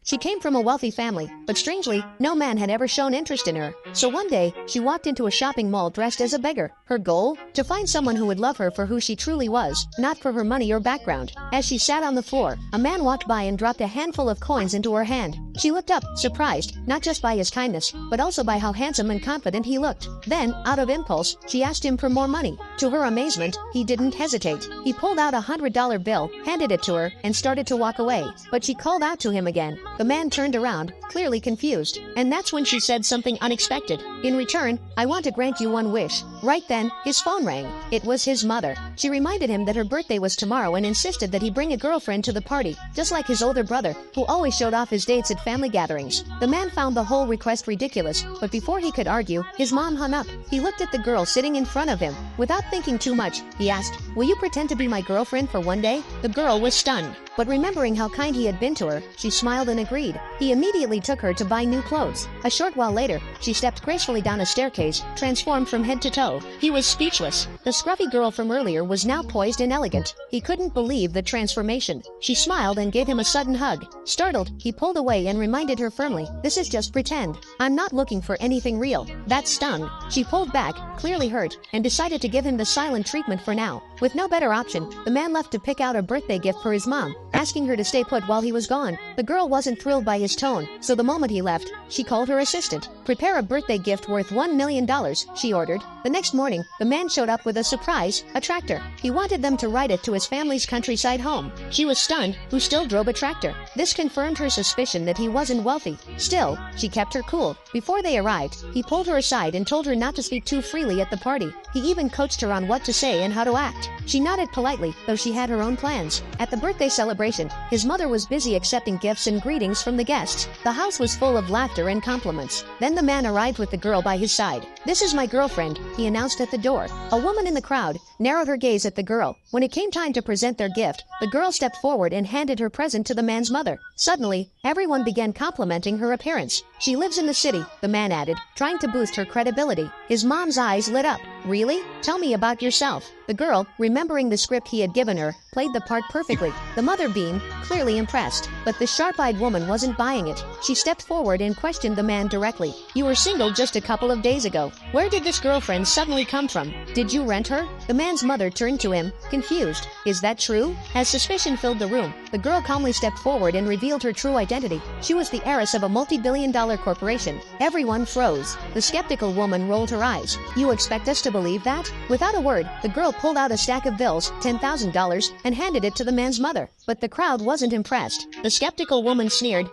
She came from a wealthy family, but strangely, no man had ever shown interest in her. So one day, she walked into a shopping mall dressed as a beggar. Her goal? To find someone who would love her for who she truly was, not for her money or background. As she sat on the floor, a man walked by and dropped a handful of coins into her hand. She looked up, surprised, not just by his kindness, but also by how handsome and confident he looked. Then, out of impulse, she asked him for more money. To her amazement, he didn't hesitate. He pulled out $100 bill, handed it to her, and started to walk away. But she called out to him again. The man turned around, clearly confused. And that's when she said something unexpected. In return, I want to grant you one wish. Right then, his phone rang. It was his mother. She reminded him that her birthday was tomorrow and insisted that he bring a girlfriend to the party, just like his older brother, who always showed off his dates at family gatherings. The man found the whole request ridiculous, but before he could argue, his mom hung up. He looked at the girl sitting in front of him. Without thinking too much, he asked, "Will you pretend to be my girlfriend for one day?" The girl was stunned. But remembering how kind he had been to her, she smiled and agreed. He immediately took her to buy new clothes. A short while later, she stepped gracefully down a staircase, transformed from head to toe. He was speechless. The scruffy girl from earlier was now poised and elegant. He couldn't believe the transformation. She smiled and gave him a sudden hug. Startled, he pulled away and reminded her firmly, "This is just pretend. I'm not looking for anything real." That stung. She pulled back, clearly hurt, and decided to give him the silent treatment for now. With no better option, the man left to pick out a birthday gift for his mom, asking her to stay put while he was gone. The girl wasn't thrilled by his tone, so the moment he left, she called her assistant. "Prepare a birthday gift worth $1 million, she ordered. The next morning, the man showed up with a surprise, a tractor. He wanted them to ride it to his family's countryside home. She was stunned, who still drove a tractor. This confirmed her suspicion that he wasn't wealthy. Still, she kept her cool. Before they arrived, he pulled her aside and told her not to speak too freely at the party. He even coached her on what to say and how to act. She nodded politely, though she had her own plans. At the birthday celebration, his mother was busy accepting gifts and greetings from the guests. The house was full of laughter and compliments. Then the man arrived with the girl by his side. "This is my girlfriend," he announced at the door. A woman in the crowd narrowed her gaze at the girl. When it came time to present their gift, the girl stepped forward and handed her present to the man's mother. Suddenly, everyone began complimenting her appearance. "She lives in the city," the man added, trying to boost her credibility. His mom's eyes lit up. "Really? Tell me about yourself." The girl, remembering the script he had given her, played the part perfectly. The mother beamed, clearly impressed. But the sharp-eyed woman wasn't buying it. She stepped forward and questioned the man directly. "You were single just a couple of days ago. Where did this girlfriend suddenly come from? Did you rent her?" The man's mother turned to him, confused. "Is that true?" As suspicion filled the room, the girl calmly stepped forward and revealed her true identity. She was the heiress of a multi-billion-dollar corporation. Everyone froze. The skeptical woman rolled her eyes. "You expect us to believe that?" Without a word, the girl pulled out a stack of bills, $10,000, and handed it to the man's mother. But the crowd wasn't impressed. The skeptical woman sneered,